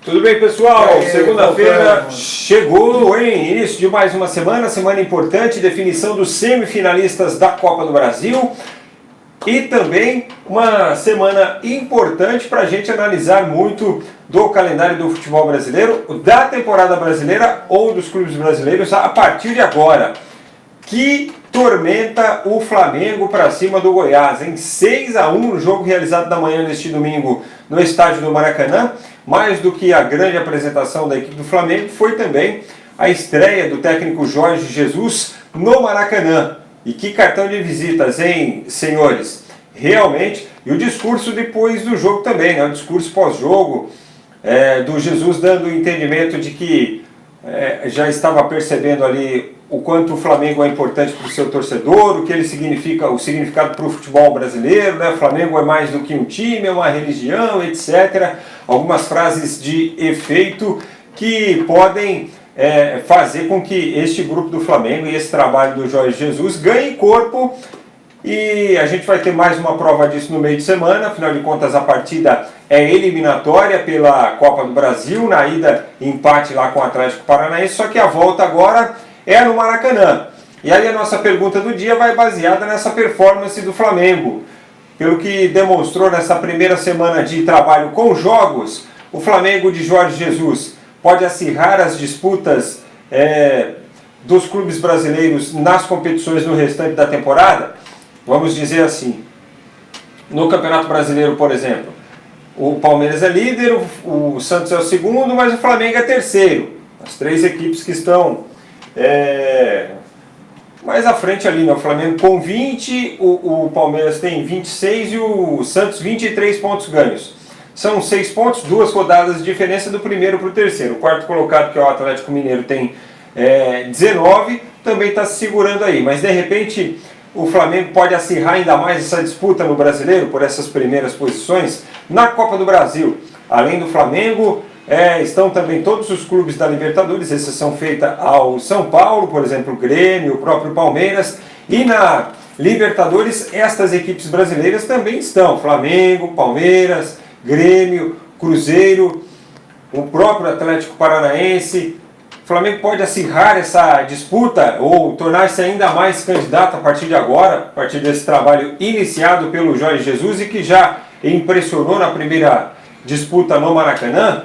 Tudo bem, pessoal? Segunda-feira chegou, hein? Início de mais uma semana importante, definição dos semifinalistas da Copa do Brasil e também uma semana importante para a gente analisar muito do calendário do futebol brasileiro, da temporada brasileira ou dos clubes brasileiros a partir de agora. Que tormenta o Flamengo para cima do Goiás, em 6-1 no jogo realizado na manhã deste domingo no estádio do Maracanã. Mais do que a grande apresentação da equipe do Flamengo, foi também a estreia do técnico Jorge Jesus no Maracanã. E que cartão de visitas, hein, senhores? Realmente, e o discurso depois do jogo também, né? O discurso pós-jogo do Jesus dando o entendimento de que já estava percebendo ali o quanto o Flamengo é importante para o seu torcedor, o que ele significa, o significado para o futebol brasileiro, né? O Flamengo é mais do que um time, é uma religião, etc. Algumas frases de efeito que podem fazer com que este grupo do Flamengo e esse trabalho do Jorge Jesus ganhe corpo. E a gente vai ter mais uma prova disso no meio de semana. Afinal de contas, a partida é eliminatória pela Copa do Brasil, na ida empate lá com o Atlético Paranaense, só que a volta agora é no Maracanã. E aí a nossa pergunta do dia vai baseada nessa performance do Flamengo. Pelo que demonstrou nessa primeira semana de trabalho com jogos, o Flamengo de Jorge Jesus pode acirrar as disputas dos clubes brasileiros nas competições no restante da temporada? Vamos dizer assim, no Campeonato Brasileiro, por exemplo, o Palmeiras é líder, o Santos é o segundo, mas o Flamengo é terceiro. As três equipes que estão mais à frente ali, né? O Flamengo com 20, o Palmeiras tem 26 e o Santos 23 pontos ganhos. São 6 pontos, 2 rodadas de diferença do primeiro para o terceiro. O quarto colocado, que é o Atlético Mineiro, tem 19, também está se segurando aí. Mas de repente o Flamengo pode acirrar ainda mais essa disputa no Brasileiro por essas primeiras posições. Na Copa do Brasil, além do Flamengo, estão também todos os clubes da Libertadores, exceção feita ao São Paulo, por exemplo, o Grêmio, o próprio Palmeiras. E na Libertadores, estas equipes brasileiras também estão: Flamengo, Palmeiras, Grêmio, Cruzeiro, o próprio Atlético Paranaense. O Flamengo pode acirrar essa disputa ou tornar-se ainda mais candidato a partir de agora, a partir desse trabalho iniciado pelo Jorge Jesus e que já impressionou na primeira disputa no Maracanã?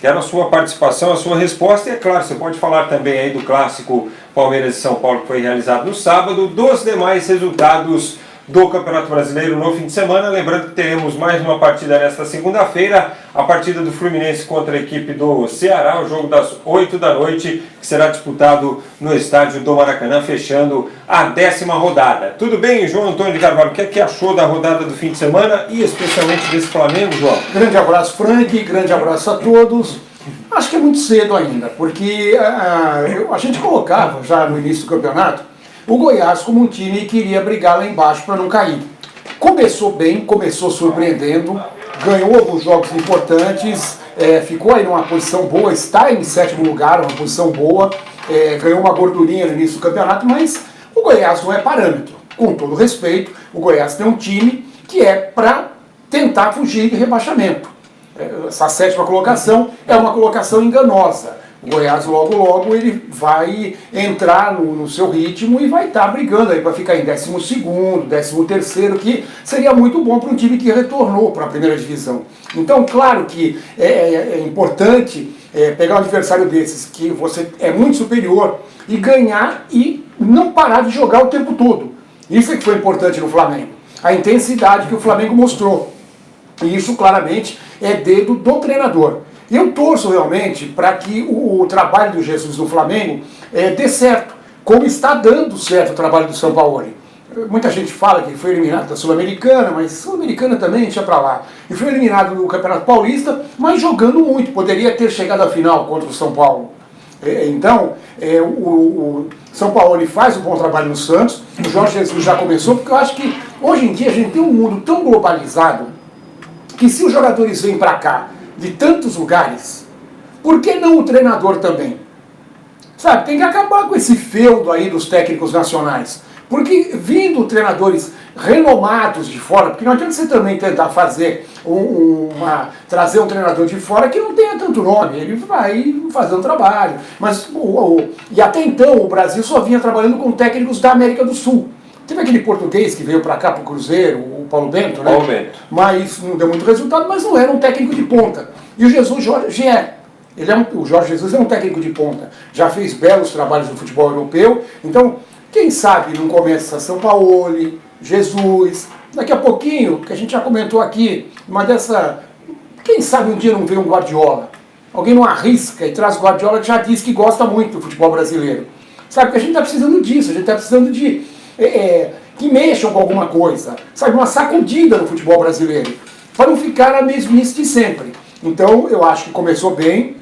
Quero a sua participação, a sua resposta. E é claro, você pode falar também aí do clássico Palmeiras e São Paulo que foi realizado no sábado, dos demais resultados do Campeonato Brasileiro no fim de semana. Lembrando que teremos mais uma partida nesta segunda-feira, a partida do Fluminense contra a equipe do Ceará, o jogo das 8 da noite, que será disputado no estádio do Maracanã, fechando a 10ª rodada. Tudo bem, João Antônio de Carvalho? O que é que achou da rodada do fim de semana e especialmente desse Flamengo, João? Grande abraço, Frank, grande abraço a todos. Acho que é muito cedo ainda, porque a gente colocava já no início do campeonato o Goiás como um time que iria brigar lá embaixo para não cair. Começou bem, começou surpreendendo, ganhou alguns jogos importantes, ficou aí numa posição boa, está em 7º lugar, uma posição boa, ganhou uma gordurinha no início do campeonato, mas o Goiás não é parâmetro. Com todo respeito, o Goiás tem um time que é para tentar fugir de rebaixamento. Essa 7ª colocação é uma colocação enganosa. O Goiás logo ele vai entrar no seu ritmo e vai estar brigando aí para ficar em 12º, 13º, que seria muito bom para um time que retornou para a primeira divisão. Então, claro que é importante pegar um adversário desses que você é muito superior e ganhar e não parar de jogar o tempo todo. Isso é que foi importante no Flamengo. A intensidade que o Flamengo mostrou. E isso claramente é dedo do treinador. Eu torço realmente para que o trabalho do Jesus no Flamengo dê certo, como está dando certo o trabalho do São Paulo. Muita gente fala que foi eliminado da Sul-Americana, mas Sul-Americana também deixa para lá. E foi eliminado do Campeonato Paulista, mas jogando muito, poderia ter chegado à final contra o São Paulo. Então, o São Paulo ele faz um bom trabalho no Santos, o Jorge Jesus já começou, porque eu acho que hoje em dia a gente tem um mundo tão globalizado que se os jogadores vêm para cá de tantos lugares, por que não o treinador também? Sabe, tem que acabar com esse feudo aí dos técnicos nacionais. Porque vindo treinadores renomados de fora, porque não adianta você também tentar fazer trazer um treinador de fora que não tenha tanto nome, ele vai fazer um trabalho. Mas, e até então o Brasil só vinha trabalhando com técnicos da América do Sul. Teve aquele português que veio para cá, para o Cruzeiro, o Paulo Bento, né? Paulo Bento. Mas não deu muito resultado, mas não era um técnico de ponta. E o Jorge é. O Jorge Jesus é um técnico de ponta. Já fez belos trabalhos no futebol europeu. Então, quem sabe não começa Sampaoli, Jesus, daqui a pouquinho, que a gente já comentou aqui, quem sabe um dia não vê um Guardiola? Alguém não arrisca e traz o Guardiola, que já diz que gosta muito do futebol brasileiro. Sabe, que a gente está precisando disso, a gente está precisando de que mexam com alguma coisa, sabe, uma sacudida no futebol brasileiro, para não ficar a mesmice de sempre. Então, eu acho que começou bem.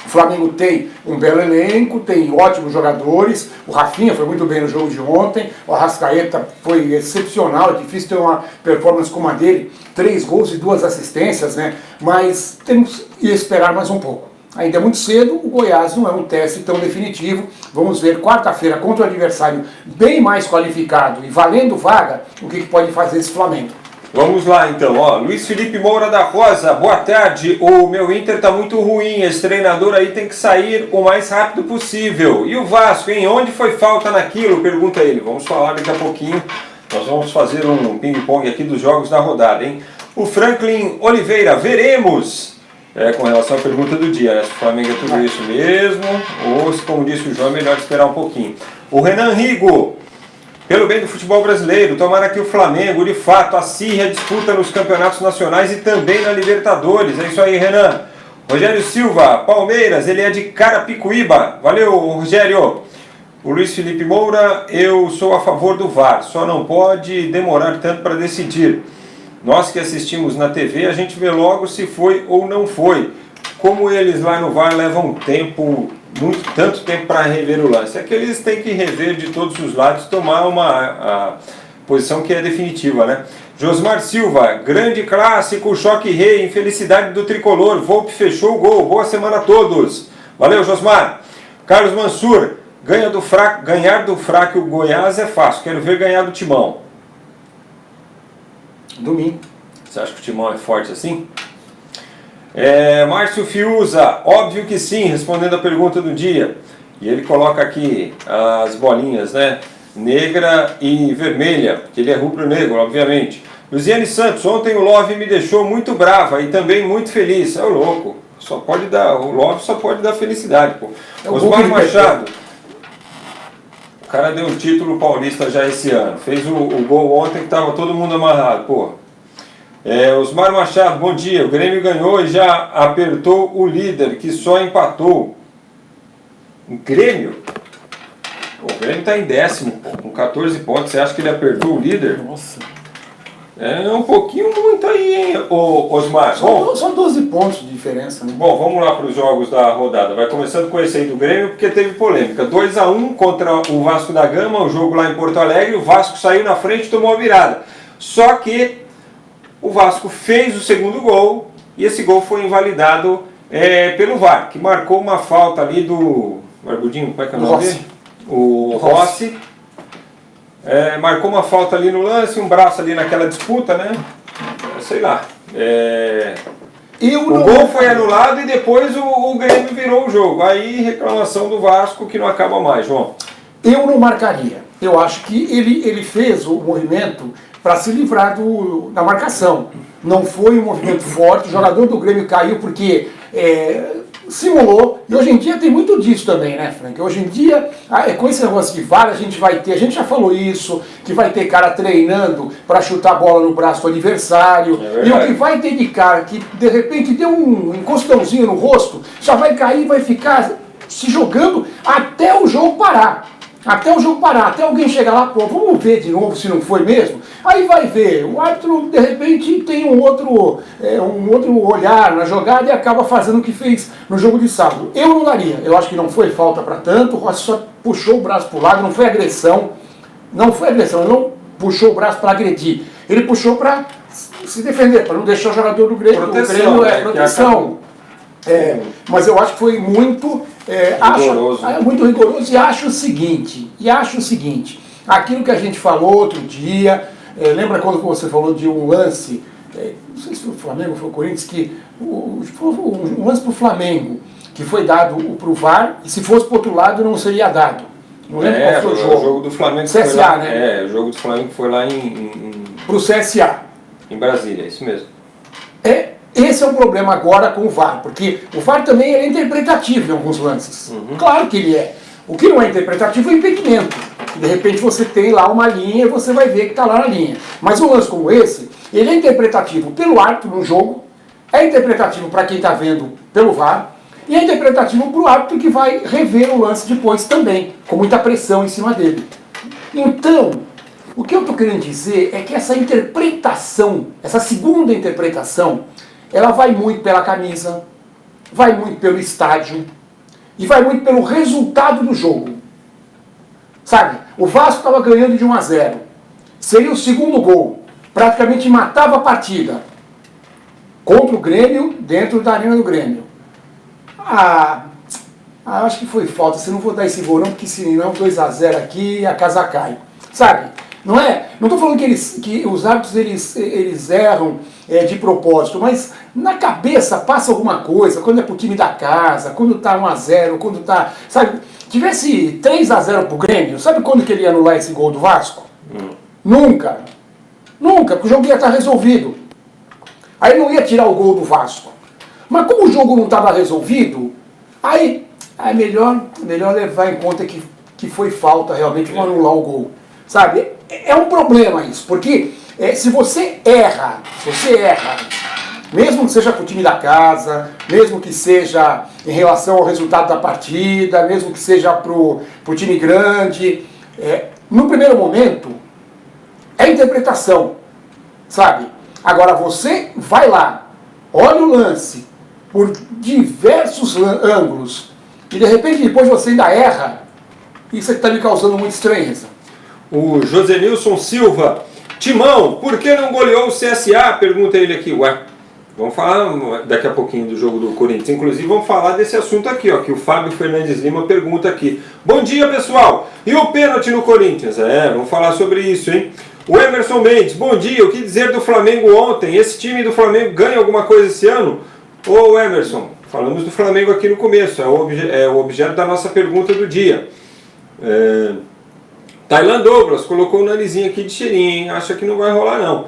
O Flamengo tem um belo elenco, tem ótimos jogadores. O Rafinha foi muito bem no jogo de ontem. O Arrascaeta foi excepcional. É difícil ter uma performance como a dele. 3 gols e 2 assistências, né? Mas temos que esperar mais um pouco. Ainda é muito cedo, o Goiás não é um teste tão definitivo. Vamos ver quarta-feira contra o adversário bem mais qualificado e valendo vaga, o que pode fazer esse Flamengo. Vamos lá então, Luiz Felipe Moura da Rosa, boa tarde. O meu Inter tá muito ruim, esse treinador aí tem que sair o mais rápido possível. E o Vasco, hein? Onde foi falta naquilo? Pergunta ele. Vamos falar daqui a pouquinho. Nós vamos fazer um ping-pong aqui dos jogos da rodada, hein? O Franklin Oliveira, veremos. Com relação à pergunta do dia, né? Se o Flamengo é tudo isso mesmo, ou se, como disse o João, é melhor esperar um pouquinho. O Renan Rigo, pelo bem do futebol brasileiro, tomara que o Flamengo, de fato, acirre a disputa nos campeonatos nacionais e também na Libertadores. É isso aí, Renan. Rogério Silva, Palmeiras, ele é de Carapicuíba. Valeu, Rogério. O Luiz Felipe Moura, eu sou a favor do VAR, só não pode demorar tanto para decidir. Nós que assistimos na TV, a gente vê logo se foi ou não foi. Como eles lá no VAR levam tanto tempo para rever o lance. É que eles têm que rever de todos os lados, tomar a posição que é definitiva, né? Josmar Silva, grande clássico, choque rei, infelicidade do tricolor, Volpe fechou o gol, boa semana a todos. Valeu, Josmar. Carlos Mansur, ganhar do fraco o Goiás é fácil, quero ver ganhar do Timão. Domingo. Você acha que o Timão é forte assim? Márcio Fiuza, óbvio que sim, respondendo a pergunta do dia. E ele coloca aqui as bolinhas, né? Negra e vermelha, porque ele é rubro-negro, obviamente. Luziane Santos, ontem o Love me deixou muito brava e também muito feliz. É o louco, o Love só pode dar felicidade, pô. Osmar Machado, o cara deu um título paulista já esse ano. Fez o gol ontem que estava todo mundo amarrado, pô. Osmar Machado, bom dia. O Grêmio ganhou e já apertou o líder, que só empatou. O Grêmio? O Grêmio está em 10º, com 14 pontos. Você acha que ele apertou o líder? Nossa. É um pouquinho muito aí, hein, Osmar? São 12 pontos de diferença, né? Bom, vamos lá para os jogos da rodada. Vai começando com esse aí do Grêmio, porque teve polêmica. 2-1 contra o Vasco da Gama, o jogo lá em Porto Alegre. O Vasco saiu na frente e tomou a virada. Só que o Vasco fez o segundo gol e esse gol foi invalidado pelo VAR, que marcou uma falta ali do Barbudinho, como é que é o nome dele? O Rossi. Marcou uma falta ali no lance, um braço ali naquela disputa, né? Sei lá. O gol foi anulado e depois o Grêmio virou o jogo. Aí reclamação do Vasco que não acaba mais, João. Eu não marcaria. Eu acho que ele fez o movimento para se livrar da marcação. Não foi um movimento forte, o jogador do Grêmio caiu porque simulou, e hoje em dia tem muito disso também, né, Frank? Hoje em dia, com esse negócio de VAR, a gente já falou isso, que vai ter cara treinando para chutar a bola no braço do adversário, e o que vai ter de cara que de repente deu um encostãozinho no rosto, já vai cair, vai ficar se jogando até o jogo parar. Até o jogo parar, até alguém chegar lá, pô, vamos ver de novo se não foi mesmo. Aí vai ver, o árbitro de repente tem um outro olhar na jogada e acaba fazendo o que fez no jogo de sábado. Eu não daria, eu acho que não foi falta para tanto, o Rossi só puxou o braço para o lado, não foi agressão, ele não puxou o braço para agredir, ele puxou para se defender, para não deixar o jogador do Grêmio, proteção. Mas eu acho que foi muito rigoroso. Muito rigoroso e acho o seguinte, aquilo que a gente falou outro dia, Lembra quando você falou de um lance, não sei se foi o Flamengo ou foi o Corinthians, que um lance para o Flamengo, que foi dado para o VAR, e se fosse para o outro lado não seria dado. Não lembro qual foi o jogo. O jogo do Flamengo CSA, foi lá, né? o jogo do Flamengo foi lá para o CSA. Em Brasília, é isso mesmo. Esse é o problema agora com o VAR, porque o VAR também é interpretativo em alguns lances. Claro que ele é. O que não é interpretativo é o impedimento. De repente você tem lá uma linha e você vai ver que está lá na linha. Mas um lance como esse, ele é interpretativo pelo árbitro no jogo, é interpretativo para quem está vendo pelo VAR, e é interpretativo para o árbitro que vai rever o lance depois também, com muita pressão em cima dele. Então, o que eu estou querendo dizer é que essa interpretação, essa segunda interpretação, ela vai muito pela camisa, vai muito pelo estádio e vai muito pelo resultado do jogo. Sabe, o Vasco estava ganhando de 1-0. Seria o segundo gol. Praticamente matava a partida. Contra o Grêmio, dentro da arena do Grêmio. Acho que foi falta. Se não vou dar esse gol não, porque senão 2-0 aqui a casa cai. Sabe? Não é? Não estou falando que os árbitros eles erram de propósito, mas na cabeça passa alguma coisa, quando é pro time da casa, quando está 1-0, quando está... Sabe? Tivesse 3-0 pro Grêmio, sabe quando que ele ia anular esse gol do Vasco? Nunca. Nunca, porque o jogo ia estar resolvido. Aí não ia tirar o gol do Vasco. Mas como o jogo não estava resolvido, aí é melhor levar em conta que foi falta realmente para anular o gol. Sabe? É um problema isso, porque se você erra, mesmo que seja para o time da casa, mesmo que seja em relação ao resultado da partida, mesmo que seja para o time grande, no primeiro momento, é interpretação, sabe? Agora você vai lá, olha o lance por diversos ângulos, e de repente depois você ainda erra, isso está me causando muita estranheza. O Josenilson Silva, Timão, por que não goleou o CSA? Pergunta ele aqui. Vamos falar daqui a pouquinho do jogo do Corinthians. Inclusive vamos falar desse assunto aqui, ó, que o Fábio Fernandes Lima pergunta aqui. Bom dia, pessoal. E o pênalti no Corinthians? Vamos falar sobre isso, hein? O Emerson Mendes, bom dia. O que dizer do Flamengo ontem? Esse time do Flamengo ganha alguma coisa esse ano? Ô Emerson, falamos do Flamengo aqui no começo. É o objeto da nossa pergunta do dia. Tailan Douglas colocou o narizinho aqui de cheirinho, hein? Acha que não vai rolar não.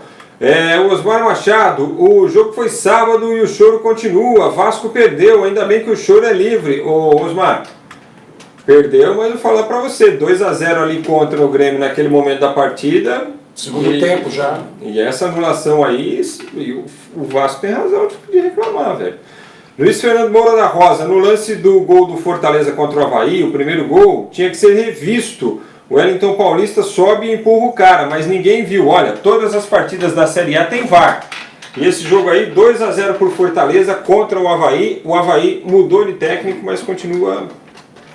O Osmar Machado, o jogo foi sábado e o choro continua. Vasco perdeu, ainda bem que o choro é livre. Ô Osmar, perdeu, mas eu vou falar pra você, 2-0 ali contra o Grêmio naquele momento da partida. Segundo tempo já. E essa anulação aí, o Vasco tem razão de reclamar, velho. Luiz Fernando Moura da Rosa, no lance do gol do Fortaleza contra o Avaí, o primeiro gol, tinha que ser revisto. O Wellington Paulista sobe e empurra o cara, mas ninguém viu. Olha, todas as partidas da Série A tem VAR. E esse jogo aí, 2-0 por Fortaleza contra o Avaí. O Avaí mudou de técnico, mas continua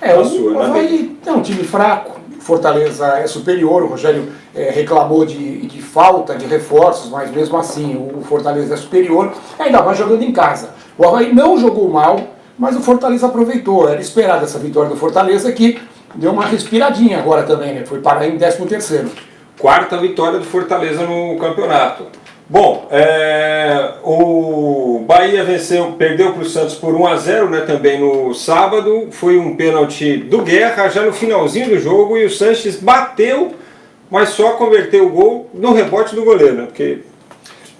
a sua. O Avaí é um time fraco. Fortaleza é superior. O Rogério reclamou de falta de reforços, mas mesmo assim o Fortaleza é superior. Ainda vai jogando em casa. O Avaí não jogou mal, mas o Fortaleza aproveitou. Era esperada essa vitória do Fortaleza que deu uma respiradinha agora também, né? Foi parar em 13º. Quarta vitória do Fortaleza no campeonato. Bom, o Bahia perdeu para o Santos por 1-0, né, também no sábado. Foi um pênalti do Guerra já no finalzinho do jogo e o Sanches bateu, mas só converteu o gol no rebote do goleiro, né? Porque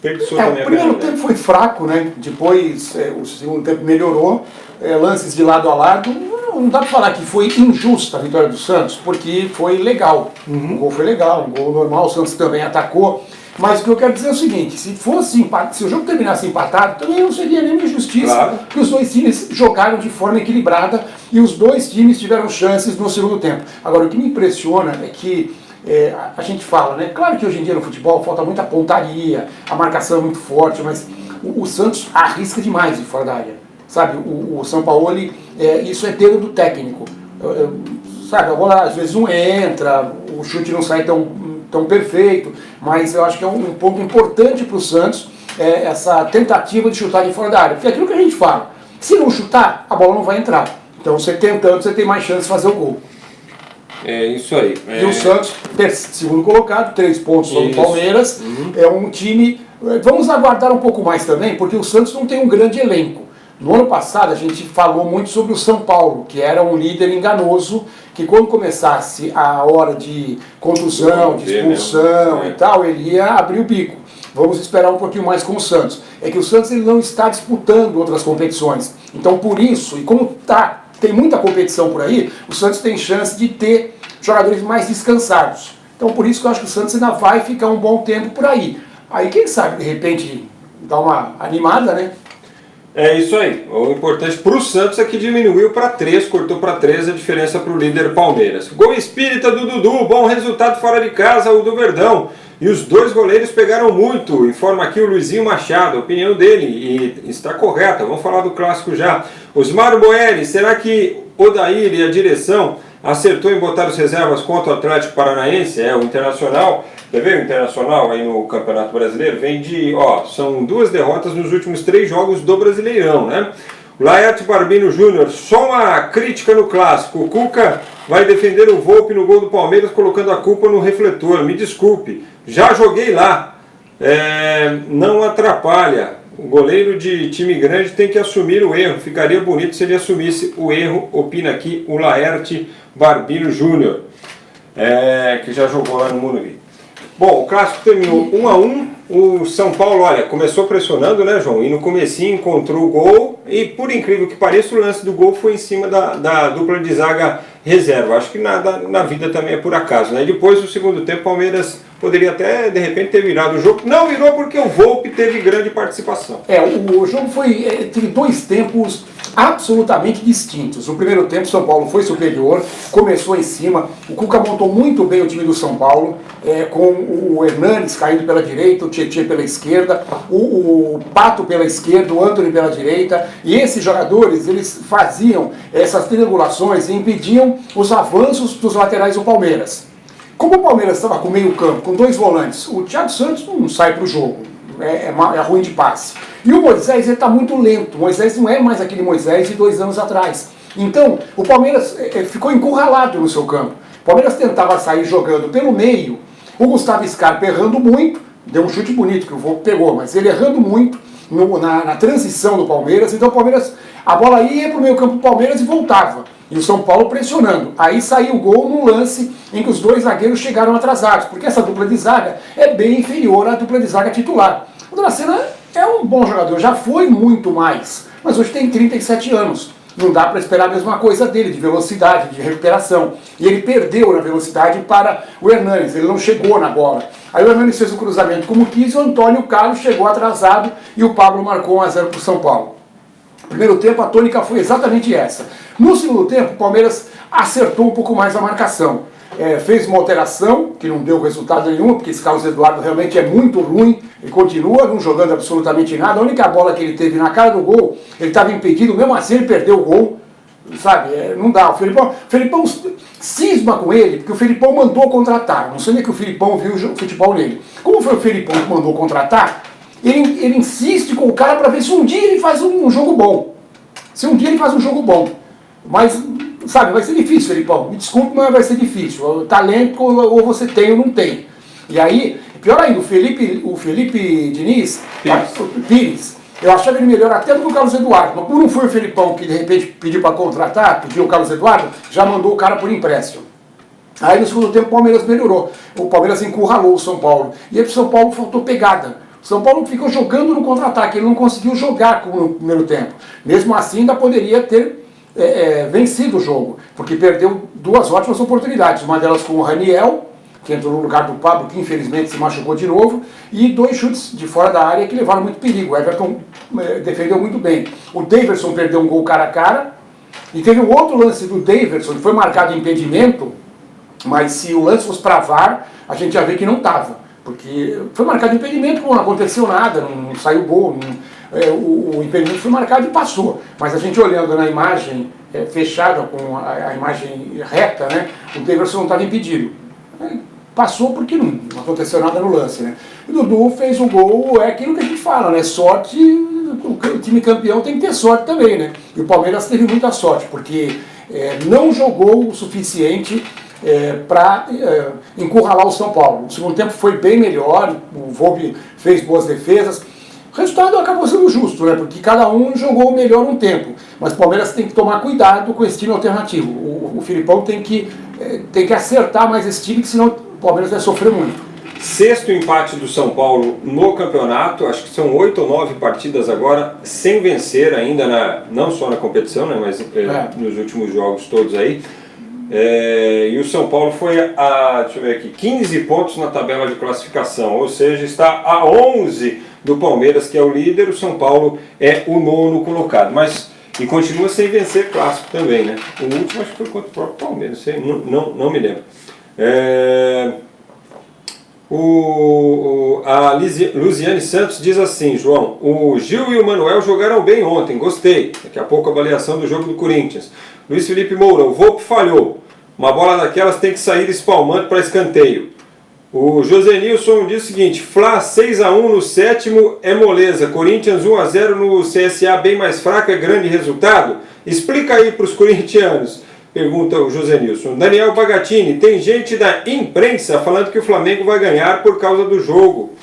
perdiçou também a O primeiro tempo foi fraco, né? Depois o segundo tempo melhorou. Lances de lado a lado. Não dá para falar que foi injusta a vitória do Santos, porque foi legal. O gol foi legal, um gol normal, o Santos também atacou. Mas o que eu quero dizer é o seguinte, se o jogo terminasse empatado, também não seria nenhuma injustiça, claro, porque os dois times jogaram de forma equilibrada e os dois times tiveram chances no segundo tempo. Agora, o que me impressiona é que a gente fala, né? Claro que hoje em dia no futebol falta muita pontaria, a marcação é muito forte, mas o Santos arrisca demais de fora da área. Sabe, o Sampaoli, isso é dedo do técnico. Sabe, a bola às vezes não entra, o chute não sai tão perfeito, mas eu acho que é um ponto importante para o Santos, essa tentativa de chutar de fora da área. Porque é aquilo que a gente fala, se não chutar, a bola não vai entrar. Então você tentando, você tem mais chance de fazer o gol. É isso aí. E o Santos, segundo colocado, 3 pontos sobre o Palmeiras. É um time... Vamos aguardar um pouco mais também, porque o Santos não tem um grande elenco. No ano passado a gente falou muito sobre o São Paulo, que era um líder enganoso, que quando começasse a hora de contusão, de expulsão e tal, ele ia abrir o bico. Vamos esperar um pouquinho mais com o Santos. É que o Santos ele não está disputando outras competições. Então por isso, e como tem muita competição por aí, o Santos tem chance de ter jogadores mais descansados. Então por isso que eu acho que o Santos ainda vai ficar um bom tempo por aí. Aí quem sabe, de repente, dá uma animada, né? É isso aí. O importante para o Santos é que diminuiu para 3, cortou para 3 a diferença para o líder Palmeiras. Gol espírita do Dudu, bom resultado fora de casa, o do Verdão. E os 2 goleiros pegaram muito, informa aqui o Luizinho Machado, a opinião dele, e está correta, vamos falar do clássico já. Osmar Boeri, será que Odair e a direção acertou em botar os reservas contra o Atlético Paranaense? O Internacional, quer ver o Internacional aí no Campeonato Brasileiro? Vem de, são 2 derrotas nos últimos 3 jogos do Brasileirão, né? O Laerte Barbino Júnior, só uma crítica no clássico, o Cuca vai defender o Volpi no gol do Palmeiras colocando a culpa no refletor, me desculpe, já joguei lá, não atrapalha, o goleiro de time grande tem que assumir o erro, ficaria bonito se ele assumisse o erro, opina aqui o Laerte Barbino Júnior, que já jogou lá no Morumbi. Bom, o clássico terminou 1-1, o São Paulo, olha, começou pressionando, né, João? E no comecinho encontrou o gol e, por incrível que pareça, o lance do gol foi em cima da dupla de zaga reserva. Acho que nada na vida também é por acaso, né? E depois, no segundo tempo, o Palmeiras poderia até, de repente, ter virado o jogo. Não virou porque o Volpi teve grande participação. O jogo teve 2 tempos absolutamente distintos. No primeiro tempo, o São Paulo foi superior, começou em cima, o Cuca montou muito bem o time do São Paulo, com o Hernanes caindo pela direita, o Tietê pela esquerda, o Pato pela esquerda, o Antony pela direita, e esses jogadores, eles faziam essas triangulações e impediam os avanços dos laterais do Palmeiras. Como o Palmeiras estava com meio campo, com 2 volantes, o Thiago Santos não sai para o jogo, é ruim de passe. E o Moisés está muito lento, o Moisés não é mais aquele Moisés de 2 anos atrás. Então, o Palmeiras ficou encurralado no seu campo. O Palmeiras tentava sair jogando pelo meio, o Gustavo Scarpa errando muito, deu um chute bonito que o Volpi pegou, mas ele errando muito na transição do Palmeiras, então o Palmeiras, a bola ia para o meio campo do Palmeiras e voltava. E o São Paulo pressionando. Aí saiu o gol num lance em que os 2 zagueiros chegaram atrasados, porque essa dupla de zaga é bem inferior à dupla de zaga titular. O Dracena é um bom jogador, já foi muito mais, mas hoje tem 37 anos. Não dá para esperar a mesma coisa dele, de velocidade, de recuperação. E ele perdeu na velocidade para o Hernanes, ele não chegou na bola. Aí o Hernanes fez o cruzamento como quis, o Antônio Carlos chegou atrasado e o Pablo marcou 1-0 para o São Paulo. No primeiro tempo a tônica foi exatamente essa. No segundo tempo o Palmeiras acertou um pouco mais a marcação. Fez uma alteração, que não deu resultado nenhum, porque esse Carlos Eduardo realmente é muito ruim, ele continua não jogando absolutamente nada. A única bola que ele teve na cara do gol, ele estava impedido, mesmo assim ele perdeu o gol, sabe? Não dá. O Felipão cisma com ele, porque o Felipão mandou contratar. Não sei nem que o Felipão viu o futebol nele. Como foi o Felipão que mandou contratar, ele insiste com o cara para ver se um dia ele faz um jogo bom. Se um dia ele faz um jogo bom. Mas, sabe, vai ser difícil, Felipão. Me desculpe, mas vai ser difícil. O talento ou você tem ou não tem. E aí, pior ainda, o Felipe Diniz, Pires, eu achava ele melhor até do que o Carlos Eduardo. Mas como não foi o Felipão que de repente pediu para contratar, pediu o Carlos Eduardo, já mandou o cara por empréstimo. Aí no segundo tempo o Palmeiras melhorou. O Palmeiras encurralou o São Paulo. E aí o São Paulo faltou pegada. O São Paulo ficou jogando no contra-ataque, ele não conseguiu jogar no primeiro tempo. Mesmo assim ainda poderia ter vencido o jogo, porque perdeu 2 ótimas oportunidades, uma delas com o Raniel, que entrou no lugar do Pablo, que infelizmente se machucou de novo, e 2 chutes de fora da área que levaram muito perigo. O Everton defendeu muito bem. O Daverson perdeu um gol cara a cara, e teve um outro lance do Daverson, que foi marcado em impedimento, mas se o lance fosse para VAR, a gente ia ver que não estava, porque foi marcado impedimento, não aconteceu nada, não saiu gol, o impedimento foi marcado e passou. Mas a gente olhando na imagem fechada, com a imagem reta, né, o Daverson não estava impedido. Passou porque não aconteceu nada no lance, né? O Dudu fez o gol, é aquilo que a gente fala, né? Sorte, o time campeão tem que ter sorte também, né? E o Palmeiras teve muita sorte, porque não jogou o suficiente para encurralar o São Paulo. O segundo tempo foi bem melhor, o Volpi fez boas defesas. O resultado acabou sendo justo, né? Porque cada um jogou melhor um tempo. Mas o Palmeiras tem que tomar cuidado com esse time alternativo. O Filipão tem que acertar mais esse time, que senão o Palmeiras vai sofrer muito. Sexto empate do São Paulo no campeonato, acho que são 8 ou 9 partidas agora sem vencer ainda, não só na competição, né, mas nos últimos jogos todos aí. E o São Paulo foi a, deixa eu ver aqui, 15 pontos na tabela de classificação, ou seja, está a 11 do Palmeiras, que é o líder. O São Paulo é o nono colocado, e continua sem vencer clássico também, né? O último acho que foi contra o próprio Palmeiras, não me lembro. A Luziane Santos diz assim: João, o Gil e o Manuel jogaram bem ontem, gostei. Daqui a pouco a avaliação do jogo do Corinthians. Luiz Felipe Moura, o Volpi falhou. Uma bola daquelas tem que sair espalmando para escanteio. O José Nilson diz o seguinte: Fla 6-1 no sétimo é moleza. Corinthians 1-0 no CSA, bem mais fraco, é grande resultado? Explica aí para os corintianos. Pergunta o José Nilson. Daniel Bagatini, tem gente da imprensa falando que o Flamengo vai ganhar por causa do jogo.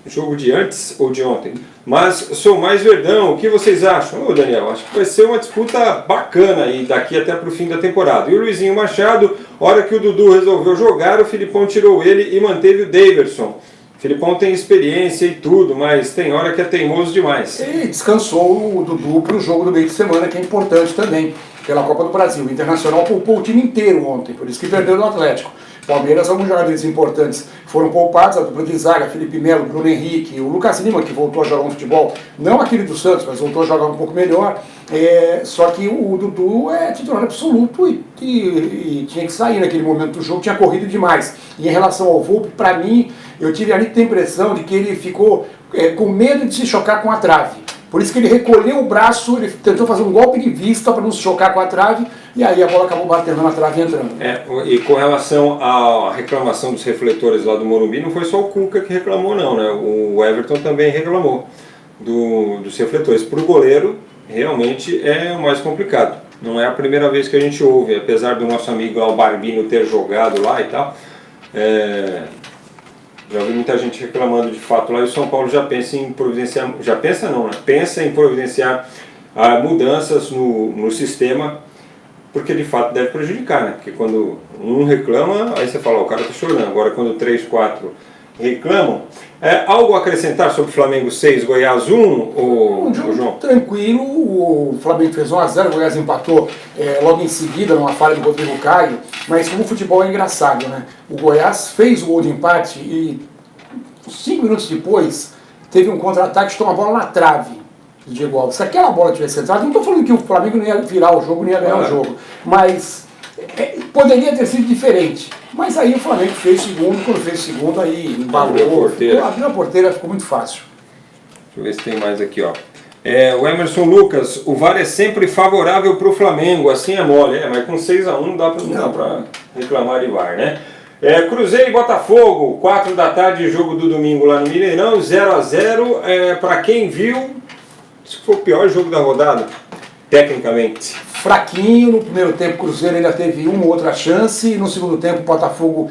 Jogo de antes ou de ontem? Mas sou mais Verdão, o que vocês acham? Ô Daniel, acho que vai ser uma disputa bacana aí daqui até para o fim da temporada. E o Luizinho Machado, hora que o Dudu resolveu jogar, o Filipão tirou ele e manteve o Daverson. O Filipão tem experiência e tudo, mas tem hora que é teimoso demais. Ele descansou o Dudu para o jogo do meio de semana, que é importante também, pela Copa do Brasil. O Internacional poupou o time inteiro ontem, por isso que perdeu do Atlético. Palmeiras, alguns jogadores importantes foram poupados, a dupla de zaga, Felipe Melo, Bruno Henrique, o Lucas Lima, que voltou a jogar um futebol, não aquele do Santos, mas voltou a jogar um pouco melhor. Só que o Dudu é titular absoluto e tinha que sair naquele momento do jogo, tinha corrido demais. E em relação ao Volpi, para mim, eu tive ali a impressão de que ele ficou com medo de se chocar com a trave. Por isso que ele recolheu o braço, ele tentou fazer um golpe de vista para não se chocar com a trave, e aí a bola acabou batendo na trave e entrando. E com relação à reclamação dos refletores lá do Morumbi, não foi só o Cuca que reclamou não, né? O Everton também reclamou dos refletores. Para o goleiro, realmente é o mais complicado. Não é a primeira vez que a gente ouve, apesar do nosso amigo Albarbino ter jogado lá e tal. Já ouvi muita gente reclamando de fato lá, e o São Paulo já pensa em providenciar, pensa em providenciar mudanças no sistema, porque de fato deve prejudicar, né? Porque quando um reclama, aí você fala, o cara tá chorando. Agora quando 3, 4 reclamam. Algo a acrescentar sobre Flamengo 6, Goiás 1, um jogo João? Tranquilo, o Flamengo fez 1-0, o Goiás empatou logo em seguida, numa falha do Rodrigo Caio, mas como o futebol é engraçado, né? O Goiás fez o gol de empate e 5 minutos depois teve um contra-ataque que tomou a bola na trave do Diego Alves. Se aquela bola tivesse entrado, não estou falando que o Flamengo não ia virar o jogo, não ia ganhar o jogo, mas poderia ter sido diferente. Mas aí o Flamengo fez o segundo, quando fez o segundo, aí embalou, abriu a porteira, ficou muito fácil. Deixa eu ver se tem mais aqui, ó. O Emerson Lucas, o VAR é sempre favorável para o Flamengo, assim é mole, mas com 6-1 não dá para reclamar de VAR, né? Cruzeiro e Botafogo, 4 da tarde, jogo do domingo lá no Mineirão, 0-0, para quem viu, isso foi o pior jogo da rodada, tecnicamente. Fraquinho, no primeiro tempo o Cruzeiro ainda teve uma ou outra chance, no segundo tempo o Botafogo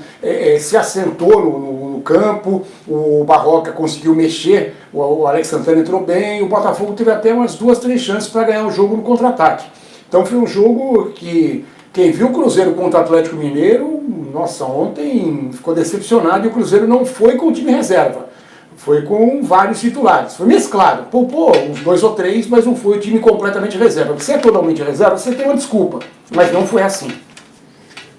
se assentou no campo, o Barroca conseguiu mexer, o Alex Santana entrou bem, o Botafogo teve até umas 2, 3 chances para ganhar o jogo no contra-ataque. Então foi um jogo que quem viu o Cruzeiro contra o Atlético Mineiro, nossa, ontem ficou decepcionado, e o Cruzeiro não foi com o time reserva. Foi com vários titulares, foi mesclado, poupou uns 2 ou 3, mas não foi o time completamente reserva. Se é totalmente reserva, você tem uma desculpa, mas não foi assim.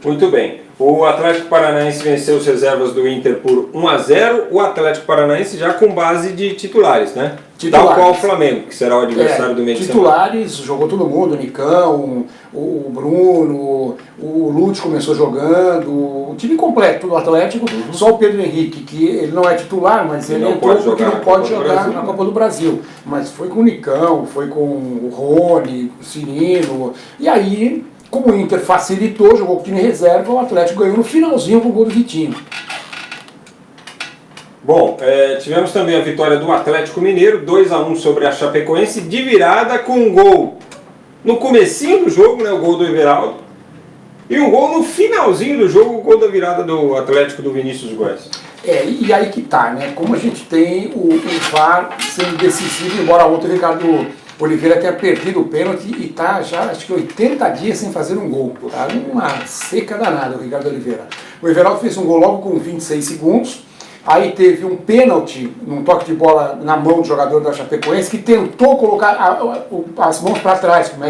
Muito bem, o Atlético Paranaense venceu as reservas do Inter por 1-0, o Atlético Paranaense já com base de titulares, né? Tal qual o Flamengo, que será o adversário do meio de semana. Titulares, jogou todo mundo, o Nicão, o Bruno, o Lute começou jogando, o time completo do Atlético, só o Pedro Henrique, que ele não é titular, mas ele entrou porque não pode jogar na Copa do Brasil. Mas foi com o Nicão, foi com o Rony, o Cirino, e aí, como o Inter facilitou, jogou com o time reserva, o Atlético ganhou no finalzinho com o gol do Vitinho. Bom, tivemos também a vitória do Atlético Mineiro, 2-1 sobre a Chapecoense, de virada com um gol no comecinho do jogo, né, o gol do Everaldo. E um gol no finalzinho do jogo, o gol da virada do Atlético do Vinícius Goiás. E aí que tá, né? Como a gente tem o VAR sendo decisivo, embora ontem o Ricardo Oliveira tenha perdido o pênalti e tá já, acho que 80 dias sem fazer um gol. Tá numa seca danada o Ricardo Oliveira. O Everaldo fez um gol logo com 26 segundos. Aí teve um pênalti, num toque de bola na mão do jogador da Chapecoense, que tentou colocar as mãos para trás, como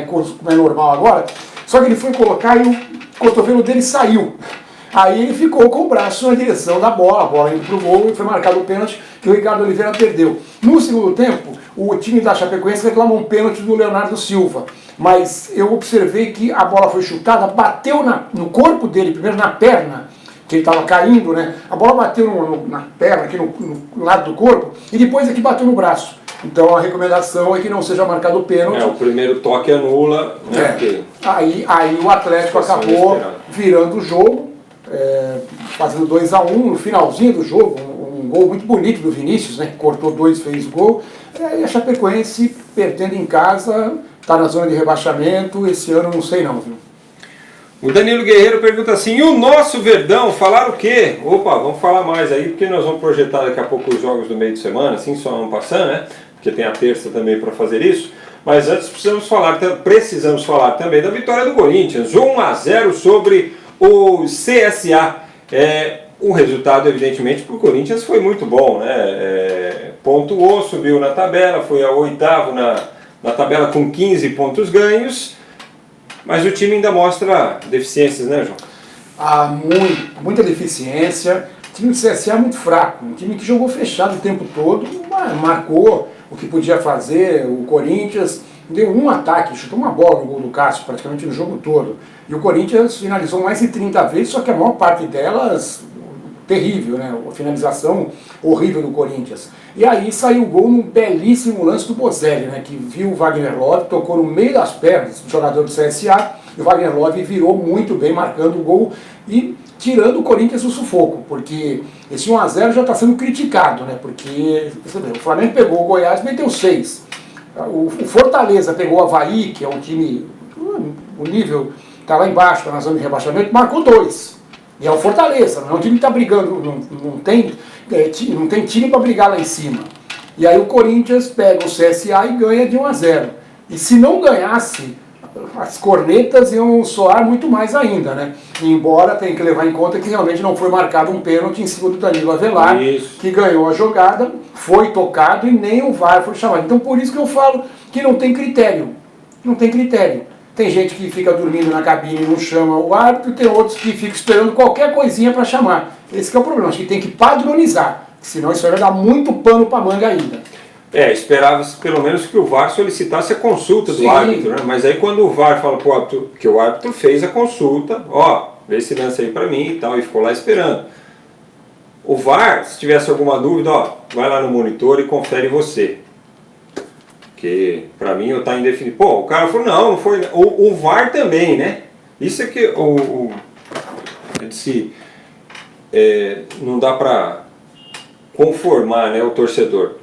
é normal agora, só que ele foi colocar e o cotovelo dele saiu. Aí ele ficou com o braço na direção da bola, a bola indo para o gol e foi marcado o pênalti que o Ricardo Oliveira perdeu. No segundo tempo, o time da Chapecoense reclamou um pênalti do Leonardo Silva, mas eu observei que a bola foi chutada, bateu no corpo dele, primeiro na perna, que ele estava caindo, né? A bola bateu na perna, aqui no lado do corpo, e depois aqui bateu no braço. Então a recomendação é que não seja marcado o pênalti. O primeiro toque anula, né? Porque aí o Atlético acabou virando o jogo, fazendo 2-1 no finalzinho do jogo, um gol muito bonito do Vinícius, né? Que cortou 2, fez o gol. E a Chapecoense, perdendo em casa, está na zona de rebaixamento, esse ano não sei não, viu? O Danilo Guerreiro pergunta assim, e o nosso Verdão, falar o quê? Opa, vamos falar mais aí, porque nós vamos projetar daqui a pouco os jogos do meio de semana, assim só não passando, né? Porque tem a terça também para fazer isso. Mas antes precisamos falar também da vitória do Corinthians, 1-0 sobre o CSA. O resultado, evidentemente, para o Corinthians foi muito bom, né? Pontuou, subiu na tabela, foi a 8º na tabela com 15 pontos ganhos. Mas o time ainda mostra deficiências, né, João? Muita deficiência. O time do CSA é muito fraco. Um time que jogou fechado o tempo todo, marcou o que podia fazer. O Corinthians deu um ataque, chutou uma bola no gol do Cássio praticamente no jogo todo. E o Corinthians finalizou mais de 30 vezes, só que a maior parte delas terrível, né? A finalização horrível do Corinthians. E aí saiu o gol num belíssimo lance do Bozelli, né? Que viu o Wagner Love, tocou no meio das pernas do jogador do CSA, e o Wagner Love virou muito bem, marcando o gol e tirando o Corinthians do sufoco, porque esse 1-0 já está sendo criticado, né? Porque o Flamengo pegou o Goiás e meteu 6. O Fortaleza pegou o Avaí, que é um time, o nível está lá embaixo, está na zona de rebaixamento, marcou 2. E é o Fortaleza, não é um time que está brigando, não tem time para brigar lá em cima. E aí o Corinthians pega o CSA e ganha de 1-0. E se não ganhasse, as cornetas iam soar muito mais ainda, né? Embora tem que levar em conta que realmente não foi marcado um pênalti em cima do Danilo Avelar, que ganhou a jogada, foi tocado e nem o VAR foi chamado. Então por isso que eu falo que não tem critério. Não tem critério. Tem gente que fica dormindo na cabine e não chama o árbitro, tem outros que ficam esperando qualquer coisinha para chamar. Esse que é o problema, acho que tem que padronizar, senão isso vai dar muito pano para manga ainda. Esperava-se pelo menos que o VAR solicitasse a consulta do árbitro, né? Mas aí quando o VAR fala pro árbitro, que o árbitro fez a consulta, vê esse lance aí para mim e tal, e ficou lá esperando. O VAR, se tivesse alguma dúvida, vai lá no monitor e confere você. Porque para mim eu tá indefinido. O cara falou, não foi. O VAR também, né? Isso é que eu disse, não dá para conformar, né, o torcedor.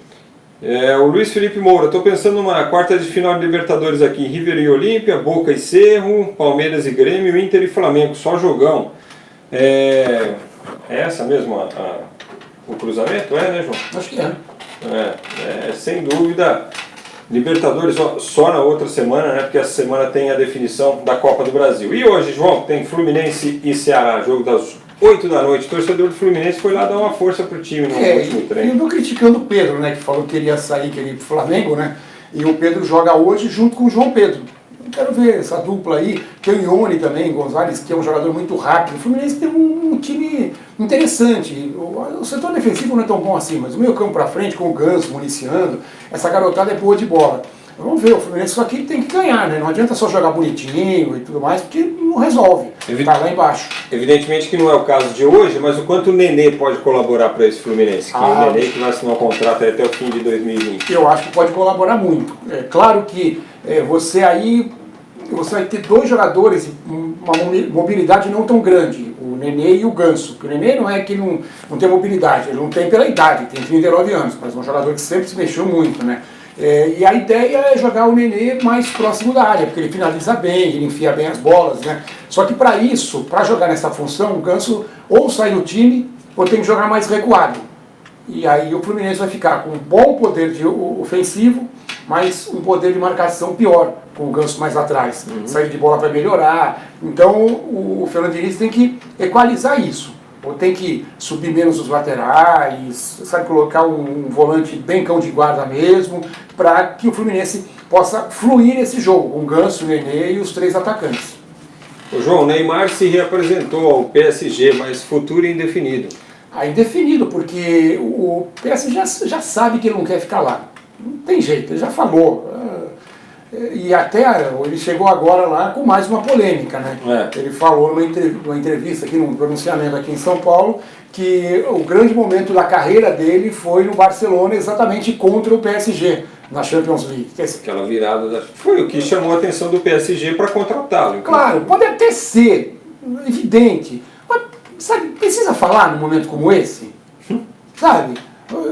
O Luiz Felipe Moura, estou pensando numa quarta de final de Libertadores aqui, River e Olímpia, Boca e Cerro, Palmeiras e Grêmio, Inter e Flamengo, só jogão. É essa mesmo o cruzamento, né, João? Acho que é. Sem dúvida. Libertadores só na outra semana, né? Porque essa semana tem a definição da Copa do Brasil. E hoje, João, tem Fluminense e Ceará, jogo das 8 da noite. O torcedor do Fluminense foi lá dar uma força pro time no último treino. Eu estou criticando o Pedro, né? Que falou que queria sair, queria ir pro Flamengo, né? E o Pedro joga hoje junto com o João Pedro. Eu quero ver essa dupla aí. Tem o Ione também, Gonzalez, que é um jogador muito rápido. O Fluminense tem um time interessante. O setor defensivo não é tão bom assim, mas o meio campo para frente, com o Ganso municiando, essa garotada é boa de bola. Vamos ver, o Fluminense só que tem que ganhar, né? Não adianta só jogar bonitinho e tudo mais, porque não resolve. Tá lá embaixo. Evidentemente que não é o caso de hoje, mas o quanto o Nenê pode colaborar para esse Fluminense? Que o Nenê que vai assinar um contrato até o fim de 2020. Eu acho que pode colaborar muito. É claro que você vai ter dois jogadores, uma mobilidade não tão grande, o Nenê e o Ganso. Porque o Nenê não é que não tem mobilidade, ele não tem pela idade, tem 39 anos, mas é um jogador que sempre se mexeu muito, né? E a ideia é jogar o Nenê mais próximo da área, porque ele finaliza bem, ele enfia bem as bolas, né? Só que para isso, para jogar nessa função, o Ganso ou sai do time ou tem que jogar mais recuado. E aí o Fluminense vai ficar com um bom poder ofensivo, mas um poder de marcação pior, com o Ganso mais atrás. Saída de bola vai melhorar. Então o Fernando Diniz tem que equalizar isso. Ou tem que subir menos os laterais, sabe, colocar um volante bem cão de guarda mesmo, para que o Fluminense possa fluir esse jogo, com o Ganso, o Nenê e os 3 atacantes. Ô João, o Neymar se reapresentou ao PSG, mas futuro indefinido. Indefinido, porque o PSG já sabe que ele não quer ficar lá. Não tem jeito, ele já falou. E até ele chegou agora lá com mais uma polêmica, né? Ele falou numa entrevista aqui, num pronunciamento aqui em São Paulo, que o grande momento da carreira dele foi no Barcelona, exatamente contra o PSG, na Champions League. Aquela virada foi o que chamou a atenção do PSG para contratá-lo. Claro, pode até ser, evidente, mas sabe, precisa falar num momento como esse? Sabe?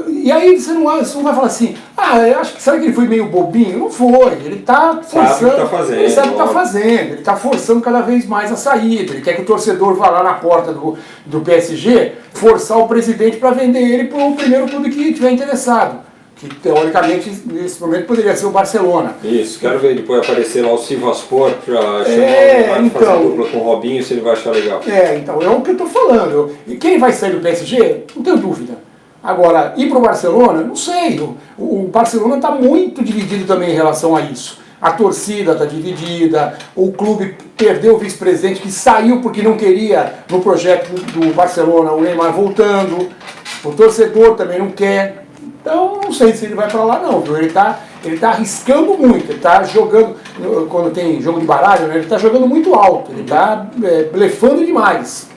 E aí você não vai falar assim, eu acho que será que ele foi meio bobinho? Não foi, ele está forçando, ele sabe o que está fazendo, ele está forçando cada vez mais a saída, ele quer que o torcedor vá lá na porta do PSG forçar o presidente para vender ele para o primeiro clube que estiver interessado, que teoricamente nesse momento poderia ser o Barcelona. Isso, quero ver depois aparecer lá o Sivaspor para chamar fazer dupla com o Robinho, se ele vai achar legal. Então é o que eu estou falando. E quem vai sair do PSG? Não tenho dúvida. Agora, ir para o Barcelona, não sei, o Barcelona está muito dividido também em relação a isso. A torcida está dividida, o clube perdeu o vice-presidente que saiu porque não queria no projeto do Barcelona o Neymar voltando, o torcedor também não quer. Então, não sei se ele vai para lá não, viu? Ele tá arriscando muito, ele está jogando, quando tem jogo de baralho, né, ele está jogando muito alto, ele está blefando demais.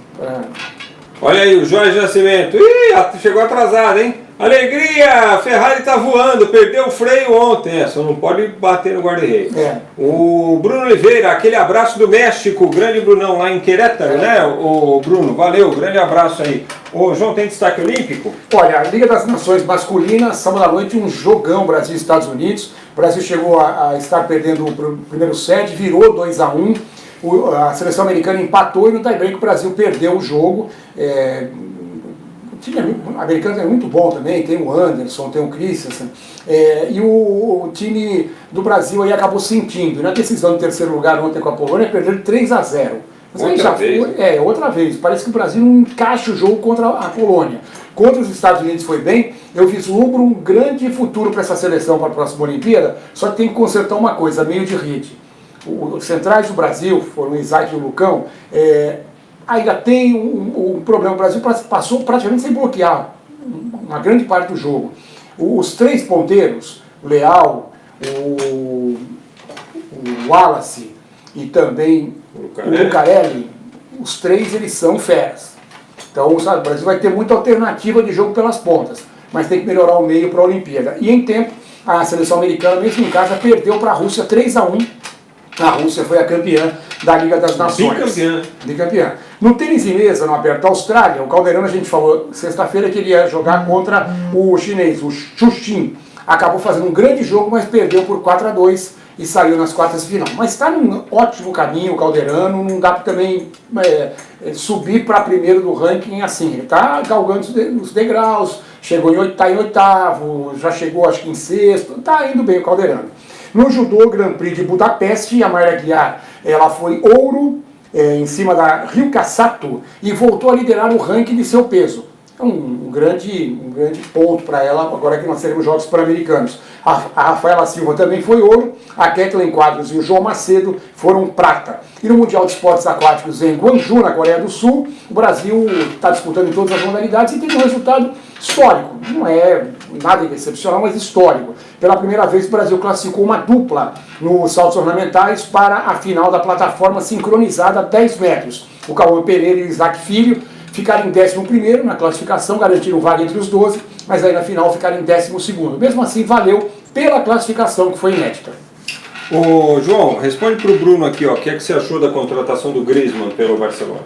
Olha aí o Jorge Nascimento. Ih, chegou atrasado, hein? Alegria! A Ferrari tá voando, perdeu o freio ontem. Só não pode bater no guarda-reio. O Bruno Oliveira, aquele abraço do México, grande Brunão lá em Querétaro, né? O Bruno, valeu, grande abraço aí. Ô João, tem destaque olímpico? Olha, a Liga das Nações masculina, sábado à noite, um jogão Brasil e Estados Unidos. O Brasil chegou a estar perdendo o primeiro set, virou 2-1. A seleção americana empatou e no tie-break o Brasil perdeu o jogo. O time americano é muito bom também, tem o Anderson, tem o Christensen. E o time do Brasil aí acabou sentindo. Na decisão do terceiro lugar ontem com a Polônia, perderam 3-0. Mas aí já foi, outra vez. Parece que o Brasil não encaixa o jogo contra a Polônia. Contra os Estados Unidos foi bem. Eu vislumbro um grande futuro para essa seleção para a próxima Olimpíada, só que tem que consertar uma coisa, meio de rede. Os centrais do Brasil, foram o Isaac e o Lucão, ainda tem um problema. O Brasil passou praticamente sem bloquear uma grande parte do jogo. Os 3 ponteiros, o Leal, o Wallace e também o Lucarelli, os 3 eles são feras. Então, sabe, o Brasil vai ter muita alternativa de jogo pelas pontas, mas tem que melhorar o meio para a Olimpíada. E em tempo, a seleção americana, mesmo em casa, perdeu para a Rússia 3-1. A Rússia foi a campeã da Liga das Nações. Bicampeã. No tênis de mesa, no Aberto Austrália, o Caldeirão, a gente falou sexta-feira que ele ia jogar contra o chinês, o Xu Xin. Acabou fazendo um grande jogo, mas perdeu por 4-2 e saiu nas quartas de final. Mas está num ótimo caminho o Calderano, não dá para também subir para primeiro do ranking assim. Ele está galgando os degraus, está em oitavo, já chegou acho que em sexto, está indo bem o Calderano. No judô, Grand Prix de Budapeste, a Mayra Guiar, ela foi ouro em cima da Ryuka Sato e voltou a liderar o ranking de seu peso. É um grande ponto para ela, agora que nós teremos Jogos Pan-Americanos. A Rafaela Silva também foi ouro, a Kathleen Quadros e o João Macedo foram prata. E no Mundial de Esportes Aquáticos em Gwangju, na Coreia do Sul, o Brasil está disputando em todas as modalidades e teve um resultado histórico. Não é nada excepcional, mas histórico. Pela primeira vez o Brasil classificou uma dupla nos saltos ornamentais para a final da plataforma sincronizada a 10 metros. O Cauã Pereira e o Isaac Filho ficaram em 11º na classificação, garantiram vaga entre os 12, mas aí na final ficaram em 12º. Mesmo assim, valeu pela classificação, que foi inédita. Ô João, responde para o Bruno aqui, ó, o que é que você achou da contratação do Griezmann pelo Barcelona?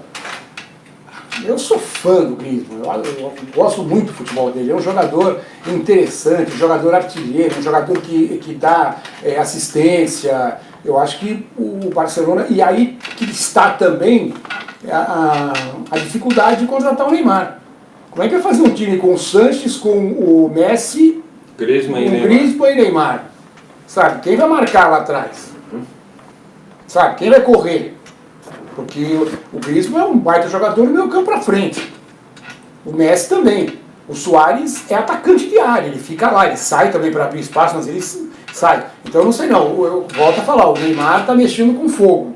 Eu sou fã do Griezmann, eu gosto muito do futebol dele. É um jogador interessante, um jogador artilheiro, um jogador que dá assistência. Eu acho que o Barcelona... E aí que está também a dificuldade de contratar o Neymar. Como é que vai fazer um time com o Sanches, com o Messi, Griezmann e Neymar? Sabe? Quem vai marcar lá atrás? Sabe? Quem vai correr? Porque o Griezmann é um baita jogador no meio campo pra frente. O Messi também. O Suárez é atacante de área, ele fica lá, ele sai também para abrir espaço, mas ele sai. Então eu não sei não, eu volto a falar, o Neymar está mexendo com fogo.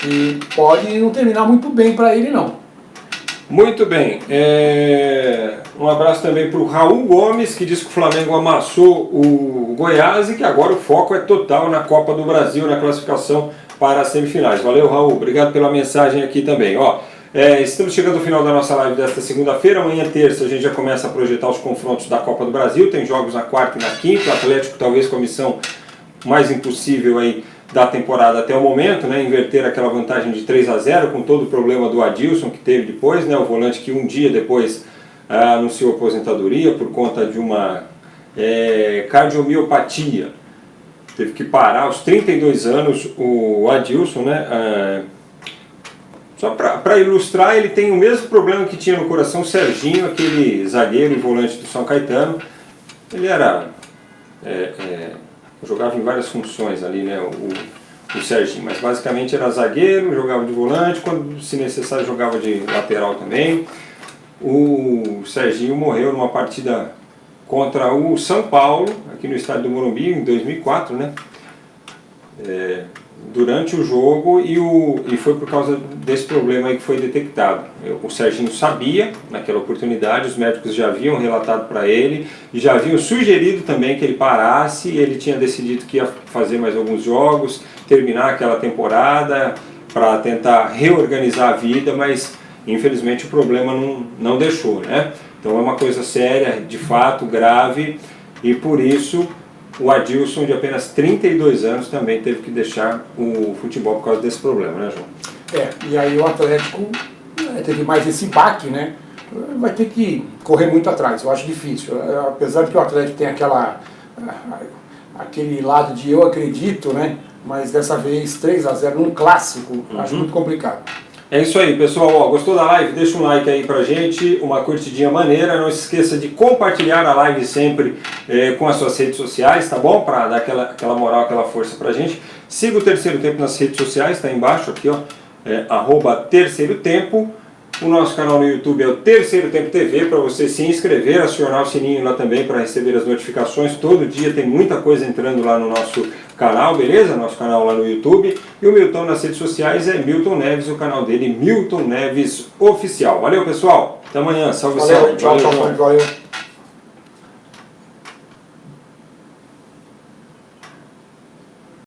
E pode não terminar muito bem para ele não. Muito bem. Um abraço também para o Raul Gomes, que diz que o Flamengo amassou o Goiás e que agora o foco é total na Copa do Brasil, na classificação para as semifinais. Valeu, Raul. Obrigado pela mensagem aqui também. Estamos chegando ao final da nossa live desta segunda-feira. Amanhã, terça, a gente já começa a projetar os confrontos da Copa do Brasil. Tem jogos na quarta e na quinta. O Atlético talvez com a missão mais impossível aí da temporada até o momento, né? Inverter aquela vantagem de 3-0 com todo o problema do Adilson que teve depois, né? O volante que um dia depois anunciou aposentadoria por conta de uma cardiomiopatia. Teve que parar aos 32 anos o Adilson, né? Só para ilustrar, ele tem o mesmo problema que tinha no coração o Serginho, aquele zagueiro e volante do São Caetano. Ele era... jogava em várias funções ali, né? O Serginho, mas basicamente era zagueiro, jogava de volante, quando se necessário jogava de lateral também. O Serginho morreu numa partida contra o São Paulo, aqui no estádio do Morumbi, em 2004, né? Durante o jogo e foi por causa desse problema aí que foi detectado. O Serginho sabia naquela oportunidade, os médicos já haviam relatado para ele e já haviam sugerido também que ele parasse. Ele tinha decidido que ia fazer mais alguns jogos, terminar aquela temporada para tentar reorganizar a vida, mas infelizmente o problema não deixou, né? Então é uma coisa séria, de fato, grave, e por isso o Adilson, de apenas 32 anos, também teve que deixar o futebol por causa desse problema, né, João? E aí o Atlético teve mais esse baque, né? Vai ter que correr muito atrás, eu acho difícil. Apesar de que o Atlético tem aquele lado de eu acredito, né? Mas dessa vez 3-0 num clássico, acho muito complicado. É isso aí, pessoal. Gostou da live? Deixa um like aí pra gente, uma curtidinha maneira. Não se esqueça de compartilhar a live sempre com as suas redes sociais, tá bom? Pra dar aquela moral, aquela força pra gente. Siga o Terceiro Tempo nas redes sociais, tá aí embaixo aqui, ó. @Terceiro Tempo. O nosso canal no YouTube é o Terceiro Tempo TV, para você se inscrever, acionar o sininho lá também para receber as notificações. Todo dia tem muita coisa entrando lá no nosso canal, beleza? Nosso canal lá no YouTube. E o Milton nas redes sociais é Milton Neves, o canal dele Milton Neves Oficial. Valeu, pessoal. Até amanhã. Salve, salve. Tchau, valeu.